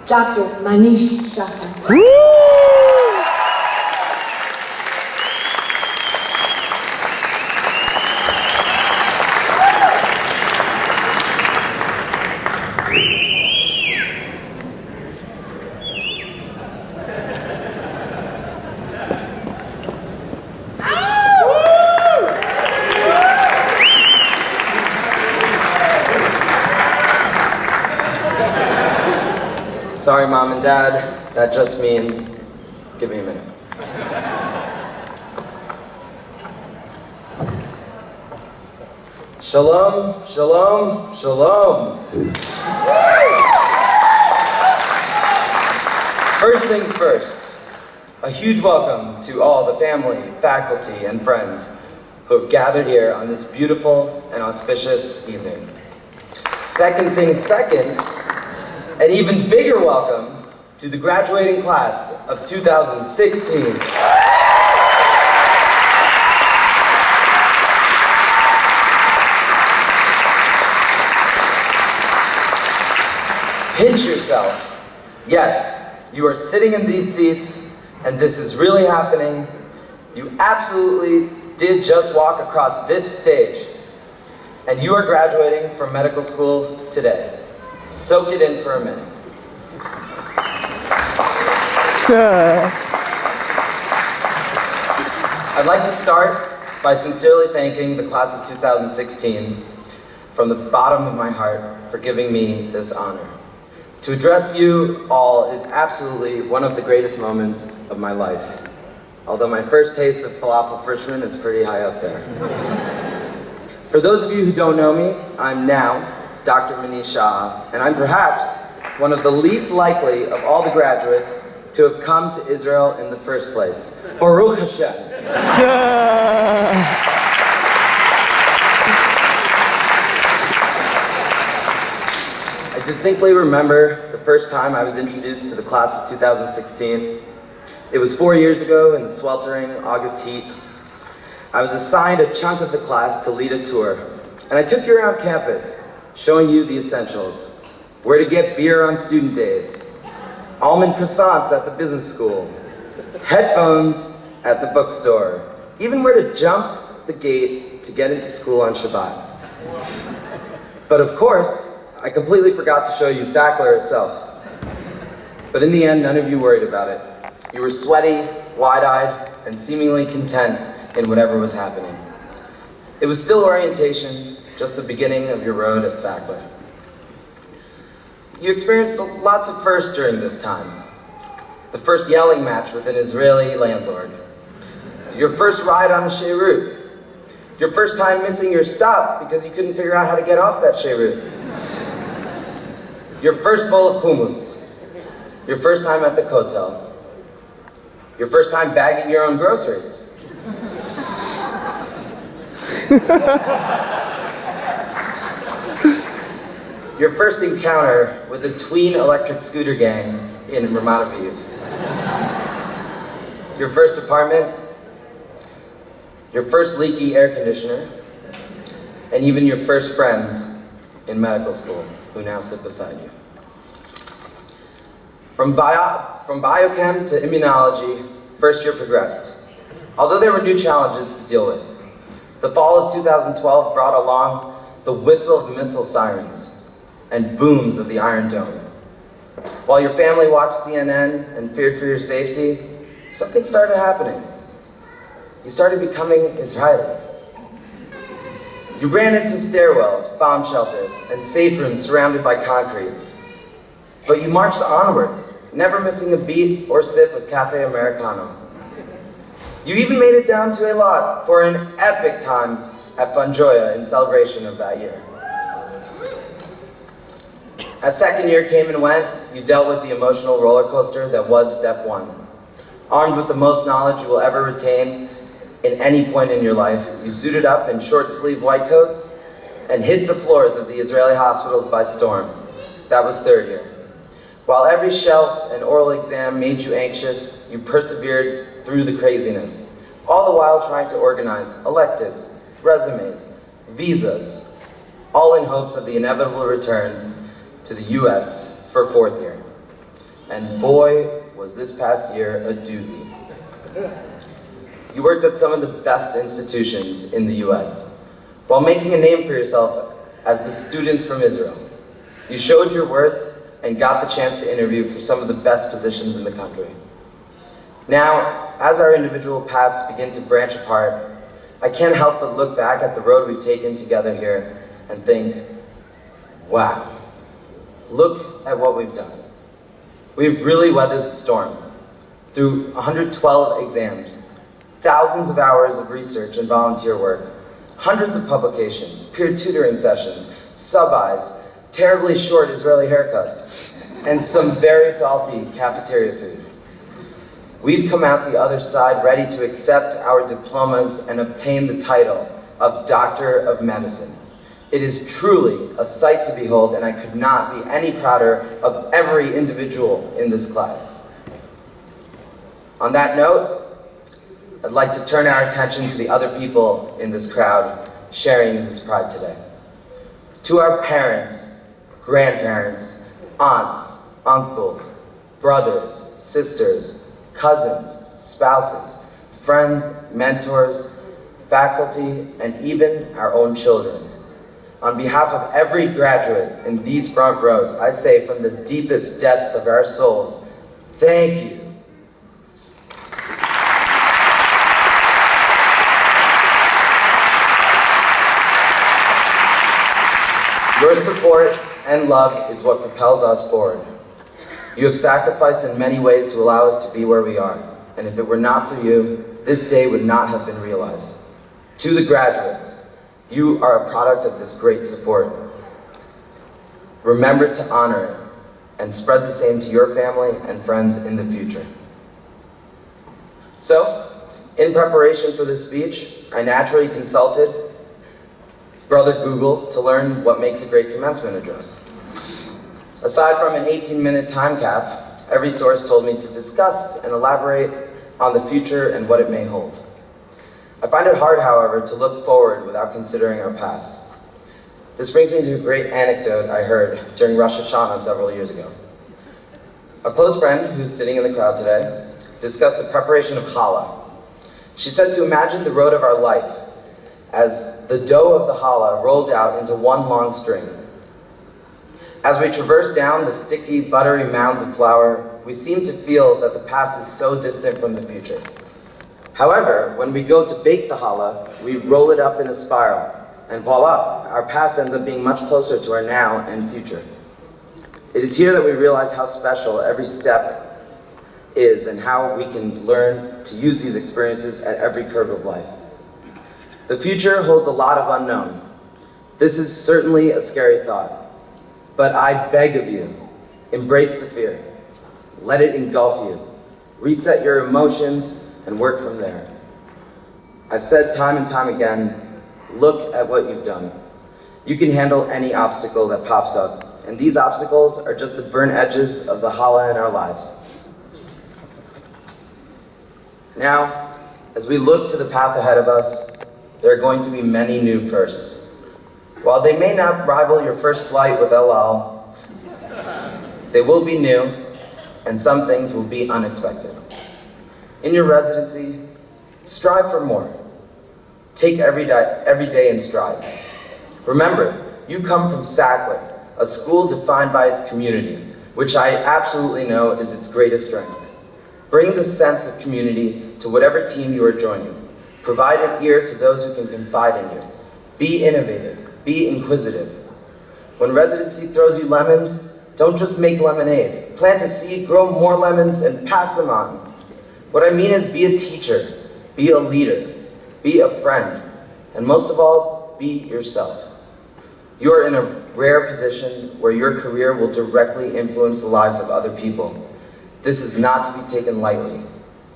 Dr. Manish Sackler. Sorry, Mom and Dad, that just means, give me a minute. Shalom, shalom, shalom. First things first, a huge welcome to all the family, faculty, and friends who have gathered here on this beautiful and auspicious evening. Second things second, an even bigger welcome to the graduating class of 2016. Pinch yourself. Yes, you are sitting in these seats, and this is really happening. You absolutely did just walk across this stage, and you are graduating from medical school today. Soak it in for a minute. I'd like to start by sincerely thanking the class of 2016 from the bottom of my heart for giving me this honor. To address you all is absolutely one of the greatest moments of my life, although my first taste of falafel freshman is pretty high up there. For those of you who don't know me, I'm now Dr. Manish, and I'm perhaps one of the least likely of all the graduates to have come to Israel in the first place. Baruch Hashem. I distinctly remember the first time I was introduced to the class of 2016. It was 4 years ago in the sweltering August heat. I was assigned a chunk of the class to lead a tour, and I took you around campus, showing you the essentials. Where to get beer on student days, almond croissants at the business school, headphones at the bookstore, even where to jump the gate to get into school on Shabbat. But of course, I completely forgot to show you Sackler itself. But in the end, none of you worried about it. You were sweaty, wide-eyed, and seemingly content in whatever was happening. It was still orientation, just the beginning of your road at Sackler. You experienced lots of firsts during this time. The first yelling match with an Israeli landlord. Your first ride on a Sheirut. Your first time missing your stop because you couldn't figure out how to get off that Sheirut. Your first bowl of hummus. Your first time at the Kotel. Your first time bagging your own groceries. Your first encounter with the tween electric scooter gang in Ramat Aviv. Your first apartment, your first leaky air conditioner, and even your first friends in medical school who now sit beside you. From biochem to immunology, first year progressed. Although there were new challenges to deal with. The fall of 2012 brought along the whistle of missile sirens and booms of the Iron Dome. While your family watched CNN and feared for your safety, something started happening. You started becoming Israeli. You ran into stairwells, bomb shelters, and safe rooms surrounded by concrete. But you marched onwards, never missing a beat or sip of Cafe Americano. You even made it down to a lot for an epic time at Funjoya in celebration of that year. As second year came and went, you dealt with the emotional roller coaster that was step one. Armed with the most knowledge you will ever retain in any point in your life, you suited up in short-sleeve white coats and hit the floors of the Israeli hospitals by storm. That was third year. While every shelf and oral exam made you anxious, you persevered through the craziness, all the while trying to organize electives, resumes, visas, all in hopes of the inevitable return to the US for fourth year. And boy, was this past year a doozy. You worked at some of the best institutions in the US, while making a name for yourself as the students from Israel. You showed your worth and got the chance to interview for some of the best positions in the country. Now, as our individual paths begin to branch apart, I can't help but look back at the road we've taken together here and think, wow, look at what we've done. We've really weathered the storm. Through 112 exams, thousands of hours of research and volunteer work, hundreds of publications, peer tutoring sessions, sub-Is, terribly short Israeli haircuts, and some very salty cafeteria food. We've come out the other side ready to accept our diplomas and obtain the title of Doctor of Medicine. It is truly a sight to behold, and I could not be any prouder of every individual in this class. On that note, I'd like to turn our attention to the other people in this crowd sharing in this pride today. To our parents, grandparents, aunts, uncles, brothers, sisters, cousins, spouses, friends, mentors, faculty, and even our own children. On behalf of every graduate in these front rows, I say from the deepest depths of our souls, thank you. Your support and love is what propels us forward. You have sacrificed in many ways to allow us to be where we are, and if it were not for you, this day would not have been realized. To the graduates, you are a product of this great support. Remember to honor it and spread the same to your family and friends in the future. So, in preparation for this speech, I naturally consulted Brother Google to learn what makes a great commencement address. Aside from an 18-minute time cap, every source told me to discuss and elaborate on the future and what it may hold. I find it hard, however, to look forward without considering our past. This brings me to a great anecdote I heard during Rosh Hashanah several years ago. A close friend who's sitting in the crowd today discussed the preparation of challah. She said to imagine the road of our life as the dough of the challah rolled out into one long string. As we traverse down the sticky, buttery mounds of flour, we seem to feel that the past is so distant from the future. However, when we go to bake the challah, we roll it up in a spiral, and voila, our past ends up being much closer to our now and future. It is here that we realize how special every step is and how we can learn to use these experiences at every curve of life. The future holds a lot of unknown. This is certainly a scary thought, but I beg of you, embrace the fear. Let it engulf you. Reset your emotions and work from there. I've said time and time again, look at what you've done. You can handle any obstacle that pops up, and these obstacles are just the burnt edges of the challah in our lives. Now, as we look to the path ahead of us, there are going to be many new firsts. While they may not rival your first flight with El Al, they will be new, and some things will be unexpected. In your residency, strive for more. Take every day in stride. Remember, you come from Sackler, a school defined by its community, which I absolutely know is its greatest strength. Bring the sense of community to whatever team you are joining. Provide an ear to those who can confide in you. Be innovative. Be inquisitive. When residency throws you lemons, don't just make lemonade. Plant a seed, grow more lemons, and pass them on. What I mean is be a teacher, be a leader, be a friend, and most of all, be yourself. You are in a rare position where your career will directly influence the lives of other people. This is not to be taken lightly.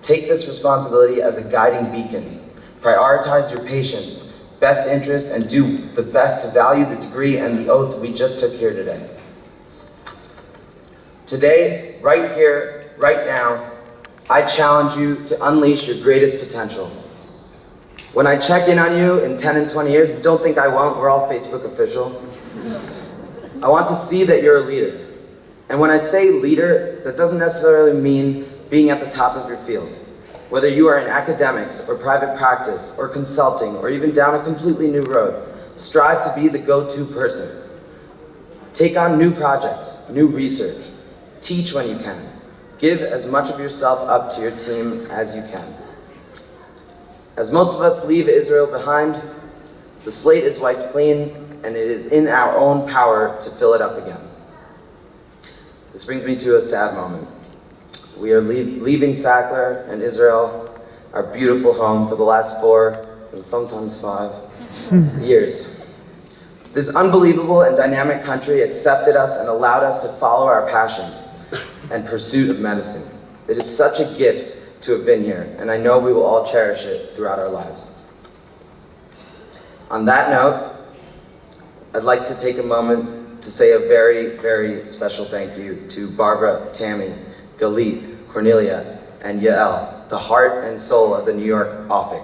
Take this responsibility as a guiding beacon. Prioritize your patients, best interest, and do the best to value the degree and the oath we just took here today. Today, right here, right now, I challenge you to unleash your greatest potential. When I check in on you in 10 and 20 years, don't think I won't, we're all Facebook official. I want to see that you're a leader And when I say leader, that doesn't necessarily mean being at the top of your field. Whether you are in academics or private practice or consulting or even down a completely new road, strive to be the go-to person. Take on new projects, new research. Teach when you can. Give as much of yourself up to your team as you can. As most of us leave Israel behind, the slate is wiped clean, and it is in our own power to fill it up again. This brings me to a sad moment. We are leaving Sackler and Israel, our beautiful home, for the last 4 and sometimes 5 years. This unbelievable and dynamic country accepted us and allowed us to follow our passion and pursuit of medicine. It is such a gift to have been here, and I know we will all cherish it throughout our lives. On that note, I'd like to take a moment to say a very, very special thank you to Barbara, Tammy, Galit, Cornelia, and Yael, the heart and soul of the New York office.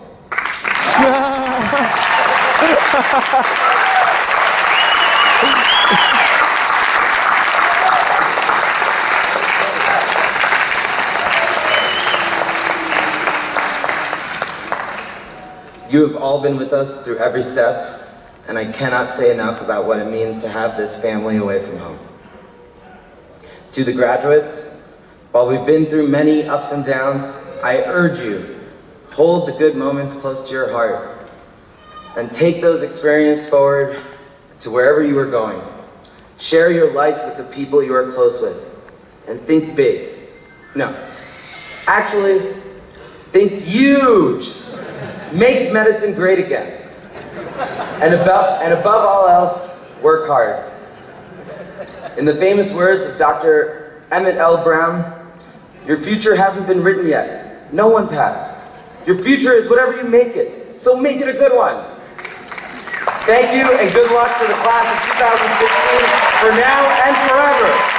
You have all been with us through every step, and I cannot say enough about what it means to have this family away from home. To the graduates, while we've been through many ups and downs, I urge you, hold the good moments close to your heart, and take those experiences forward to wherever you are going. Share your life with the people you are close with, and think big. No, actually, think huge. Make medicine great again. And above all else, work hard. In the famous words of Dr. Emmett L. Brown, your future hasn't been written yet. No one's has. Your future is whatever you make it, so make it a good one. Thank you, and good luck to the class of 2016 for now and forever.